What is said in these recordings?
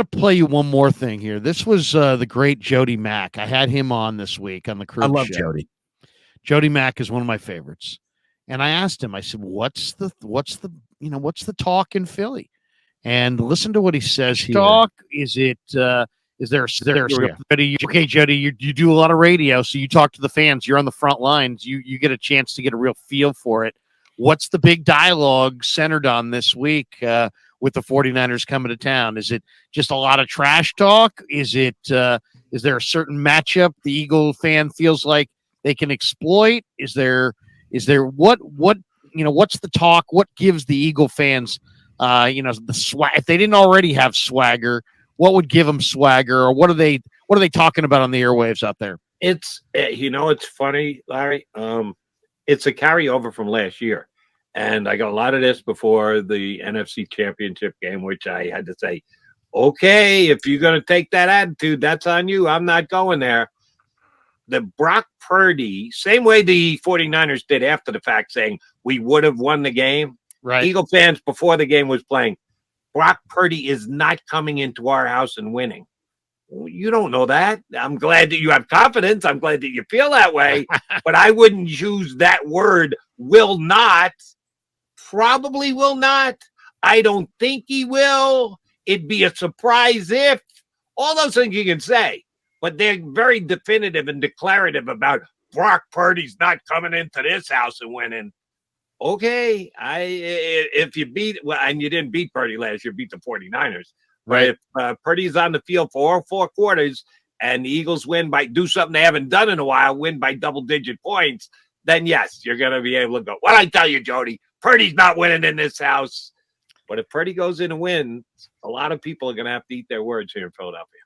to play you one more thing here. This was the great Jody Mack. I had him on this week on the I Crew love Show. Jody Mack is one of my favorites. And I asked him, I said, what's the talk in Philly? And listen to what he says here. Talk? Is there okay, Jody, you do a lot of radio, so you talk to the fans. You're on the front lines. You get a chance to get a real feel for it. What's the big dialogue centered on this week with the 49ers coming to town? Is it just a lot of trash talk? Is there a certain matchup the Eagle fan feels like they can exploit? Is there what's the talk? What gives the Eagle fans the swag? If they didn't already have swagger, what would give them swagger, or what are they talking about on the airwaves out there? It's it's funny, Larry. It's a carryover from last year, and I got a lot of this before the NFC Championship game, which I had to say, okay, if you're going to take that attitude, that's on you. I'm not going there. The Brock Purdy, same way the 49ers did after the fact, saying we would have won the game. Right. Eagle fans before the game was playing, Brock Purdy is not coming into our house and winning. Well, you don't know that. I'm glad that you have confidence. I'm glad that you feel that way. But I wouldn't use that word, will not. Probably will not. I don't think he will. It'd be a surprise if. All those things you can say. But they're very definitive and declarative about Brock Purdy's not coming into this house and winning. Okay, if you beat, well, and you didn't beat Purdy last year, beat the 49ers. Right. But if Purdy's on the field for all 4 quarters and the Eagles do something they haven't done in a while, win by double-digit points, then yes, you're going to be able to go, well, I tell you, Jody, Purdy's not winning in this house. But if Purdy goes in and wins, a lot of people are going to have to eat their words here in Philadelphia.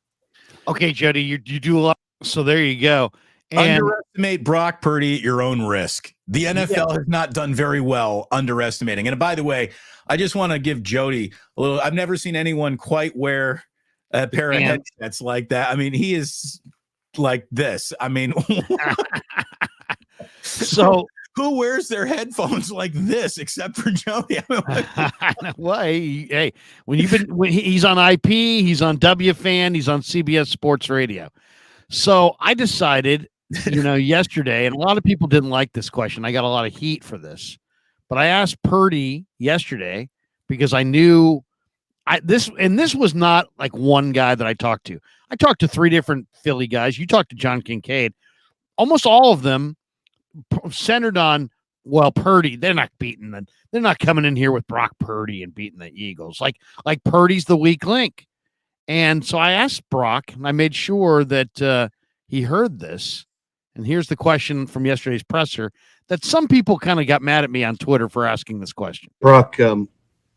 Okay, Jody, you do a lot. So there you go. And underestimate Brock Purdy at your own risk. The NFL has not done very well underestimating. And by the way, I just want to give Jody a little. I've never seen anyone quite wear a pair of headsets like that. I mean, he is like this. I mean, so who wears their headphones like this except for Jody? Well, hey, when he's on IP, he's on WFAN, he's on CBS Sports Radio. So I decided, yesterday, and a lot of people didn't like this question. I got a lot of heat for this, but I asked Purdy yesterday because I knew this was not like one guy that I talked to. I talked to 3 different Philly guys. You talked to John Kincaid. Almost all of them centered on, well, Purdy. They're not beating them. They're not coming in here with Brock Purdy and beating the Eagles. Like Purdy's the weak link. And so I asked Brock, and I made sure that he heard this. And here's the question from yesterday's presser that some people kind of got mad at me on Twitter for asking this question. Brock, the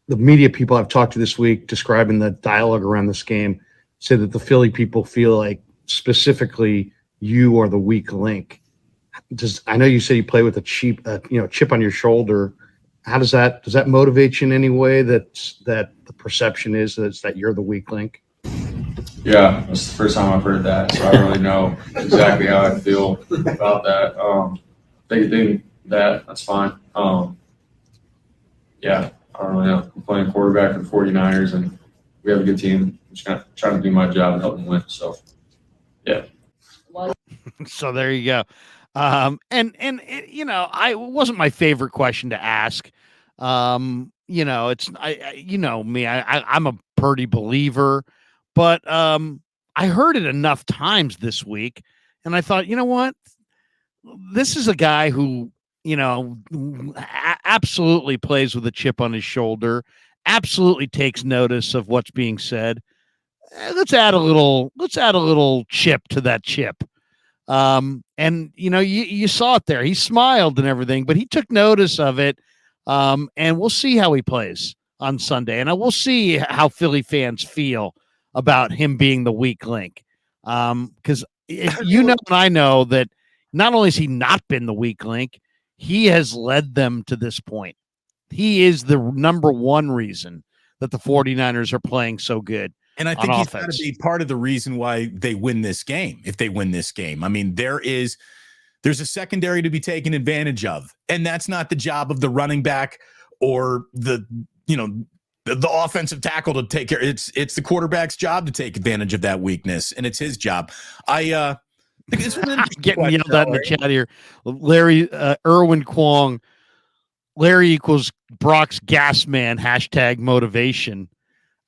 media people I've talked to this week describing the dialogue around this game say that the Philly people feel like specifically you are the weak link. I know you said you play with a chip on your shoulder. How does that motivate you in any way? That the perception is that you're the weak link. Yeah, that's the first time I've heard that, so I don't really know exactly how I feel about that. They think that's fine. Yeah, I don't really know. I'm playing quarterback for the 49ers, and we have a good team. I'm just trying to do my job and help them win. So, yeah. So there you go. It wasn't my favorite question to ask. I'm a Purdy believer, but I heard it enough times this week, and I thought, you know what? This is a guy who, absolutely plays with a chip on his shoulder, absolutely takes notice of what's being said. Let's add a little chip to that chip. You saw it there. He smiled and everything, but he took notice of it. And we'll see how he plays on Sunday. And we'll see how Philly fans feel about him being the weak link. Because and I know that not only has he not been the weak link, he has led them to this point. He is the number one reason that the 49ers are playing so good. And I think he's got to be part of the reason why they win this game. If they win this game, I mean, there's a secondary to be taken advantage of, and that's not the job of the running back or the the offensive tackle to take care. It's the quarterback's job to take advantage of that weakness, and it's his job. I think it's getting yelled at in the chat here. Larry Irwin Kwong. Larry equals Brock's gas man. # motivation.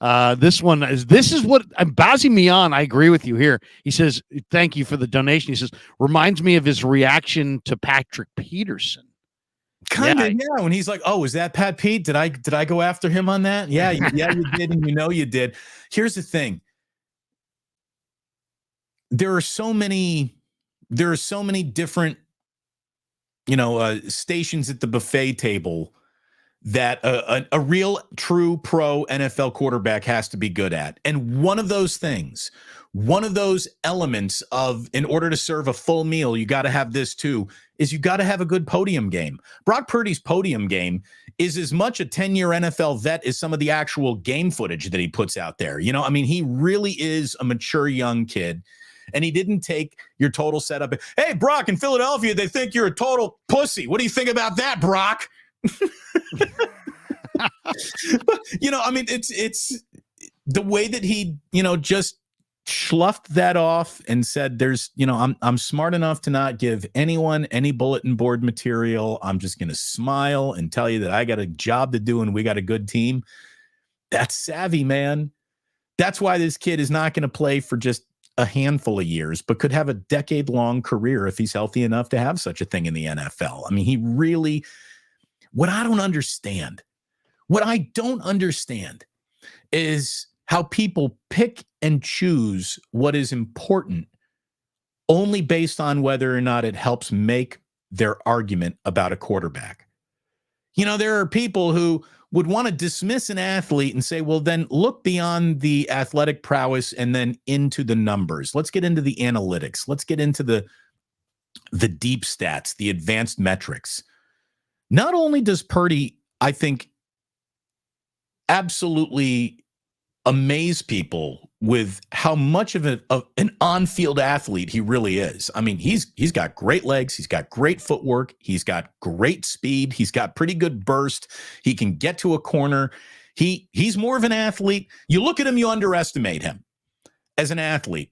This is what Bazi Mian. I agree with you here. He says, thank you for the donation. He says, reminds me of his reaction to Patrick Peterson. Kind of, yeah. When he's like, "Oh, is that Pat Pete? Did I go after him on that? Yeah, you did, and you did." Here's the thing: there are so many different, stations at the buffet table that a real, true pro NFL quarterback has to be good at, and one of those elements of, in order to serve a full meal, you got to have this too, is you got to have a good podium game. Brock Purdy's podium game is as much a 10-year NFL vet as some of the actual game footage that he puts out there. He really is a mature young kid, and he didn't take your total setup. Hey, Brock, in Philadelphia, they think you're a total pussy. What do you think about that, Brock? It's the way that he, just sloughed that off and said, I'm smart enough to not give anyone any bulletin board material. I'm just going to smile and tell you that I got a job to do and we got a good team. That's savvy, man. That's why this kid is not going to play for just a handful of years, but could have a decade-long career if he's healthy enough to have such a thing in the NFL. He really, what I don't understand is how people pick and choose what is important only based on whether or not it helps make their argument about a quarterback. There are people who would want to dismiss an athlete and say, well, then look beyond the athletic prowess and then into the numbers. Let's get into the analytics. Let's get into the deep stats, the advanced metrics. Not only does Purdy, I think, absolutely amaze people with how much of an on-field athlete he really is. He's got great legs. He's got great footwork. He's got great speed. He's got pretty good burst. He can get to a corner. He's more of an athlete. You look at him, you underestimate him as an athlete.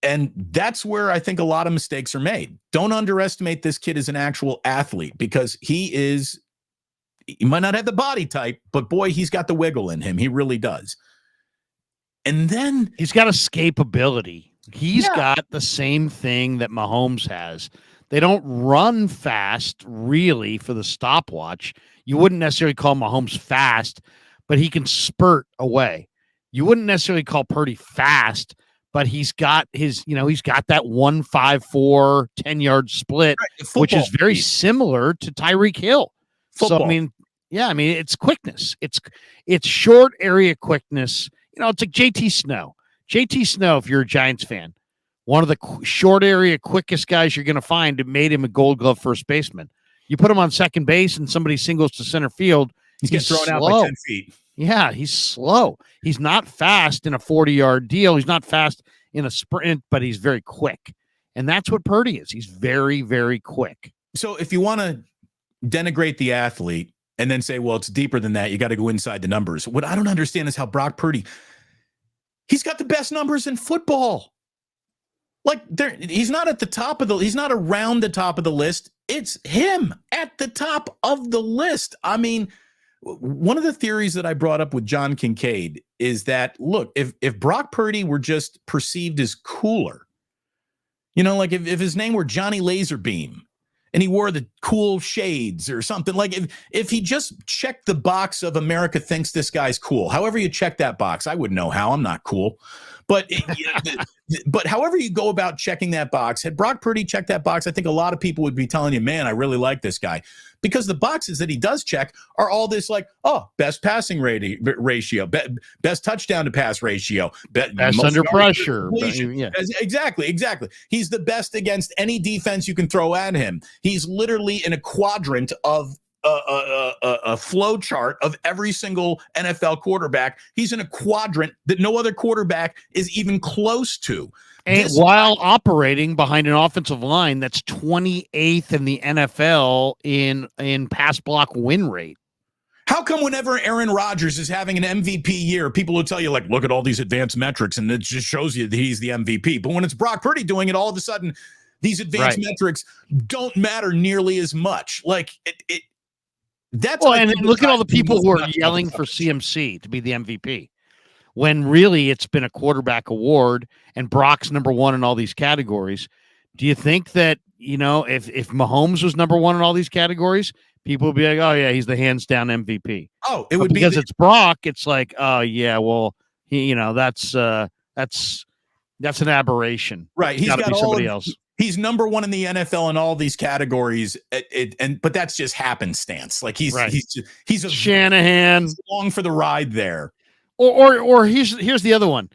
And that's where I think a lot of mistakes are made. Don't underestimate this kid as an actual athlete, because he might not have the body type, but boy, he's got the wiggle in him. He really does. And then he's got escapability. He's got the same thing that Mahomes has. They don't run fast, really, for the stopwatch. You wouldn't necessarily call Mahomes fast, but he can spurt away. You wouldn't necessarily call Purdy fast, but he's got he's got that 1-5-4 10-yard split, which is very similar to Tyreek Hill. Football. So it's quickness. It's short area quickness. It's like JT Snow. JT Snow, if you're a Giants fan, one of the short area quickest guys you're going to find, it made him a Gold Glove first baseman. You put him on second base and somebody singles to center field, he's thrown out by 10 feet. Yeah, he's slow. He's not fast in a 40-yard deal. He's not fast in a sprint, but he's very quick. And that's what Purdy is. He's very, very quick. So if you want to denigrate the athlete and then say, well, it's deeper than that, you got to go inside the numbers. What I don't understand is how Brock Purdy, he's got the best numbers in football. He's not at the top of he's not around the top of the list. It's him at the top of the list. One of the theories that I brought up with John Kincaid is that, look, if Brock Purdy were just perceived as cooler, if his name were Johnny Laserbeam and he wore the cool shades or something, if he just checked the box of America thinks this guy's cool, however you check that box, I wouldn't know how. I'm not cool. But but however you go about checking that box, had Brock Purdy checked that box, I think a lot of people would be telling you, man, I really like this guy. Because the boxes that he does check are all this best passing ratio, best touchdown to pass ratio, best under pressure. Yeah. Exactly. He's the best against any defense you can throw at him. He's literally in a quadrant of a flow chart of every single NFL quarterback. He's in a quadrant that no other quarterback is even close to. And while operating behind an offensive line that's 28th in the NFL in pass block win rate. How come whenever Aaron Rodgers is having an MVP year, people will tell you, like, look at all these advanced metrics, and it just shows you that he's the MVP. But when it's Brock Purdy doing it, all of a sudden, these advanced metrics don't matter nearly as much. Like, that's well, and look at all the people who are yelling for CMC to be the MVP, when really it's been a quarterback award, and Brock's number one in all these categories. Do you think that, if Mahomes was number one in all these categories, people would be like, oh, yeah, he's the hands down MVP? Oh, it would be because it's Brock. It's like, oh, yeah, well, that's an aberration. Right. He's got to be somebody else. He's number one in the NFL in all these categories, but that's just happenstance. Like he's a Shanahan along for the ride there. Or here's the other one.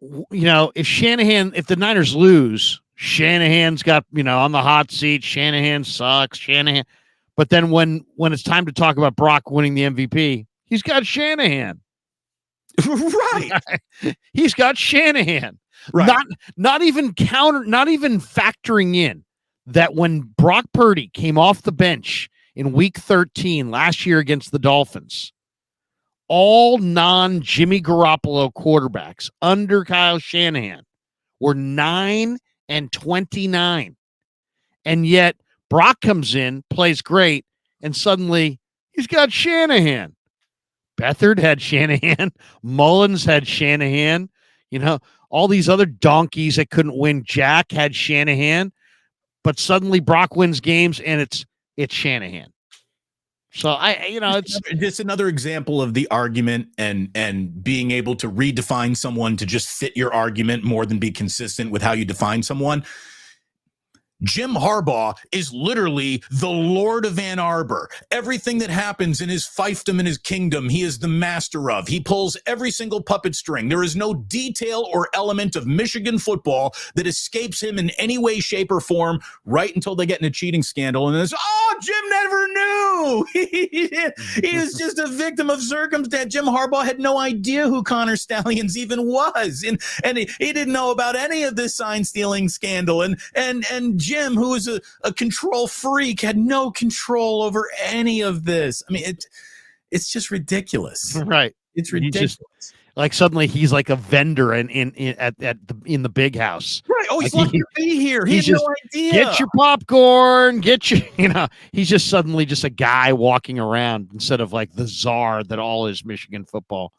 If the Niners lose, Shanahan's got on the hot seat. Shanahan sucks. Shanahan, but then when it's time to talk about Brock winning the MVP, he's got Shanahan. Right. He's got Shanahan. Right. Not even factoring in that when Brock Purdy came off the bench in week 13 last year against the Dolphins, all non-Jimmy Garoppolo quarterbacks under Kyle Shanahan were 9-29. And yet Brock comes in, plays great, and suddenly he's got Shanahan. Beathard had Shanahan. Mullins had Shanahan. All these other donkeys that couldn't win. Jack had Shanahan, but suddenly Brock wins games, and it's Shanahan. So it's just another example of the argument and being able to redefine someone to just fit your argument more than be consistent with how you define someone. Jim Harbaugh is literally the Lord of Ann Arbor. Everything that happens in his fiefdom and his kingdom, he is the master of. He pulls every single puppet string. There is no detail or element of Michigan football that escapes him in any way, shape, or form, right until they get in a cheating scandal. And it's, Jim never knew. He was just a victim of circumstance. Jim Harbaugh had no idea who Connor Stallions even was. And he didn't know about any of this sign-stealing scandal. And Jim, who is a control freak, had no control over any of this. I mean, it's just ridiculous. Right. It's ridiculous. Suddenly he's like a vendor in the big house. Right. Oh, he's lucky to be here. He had no idea. Get your popcorn. He's just suddenly just a guy walking around instead of like the czar that all is Michigan football.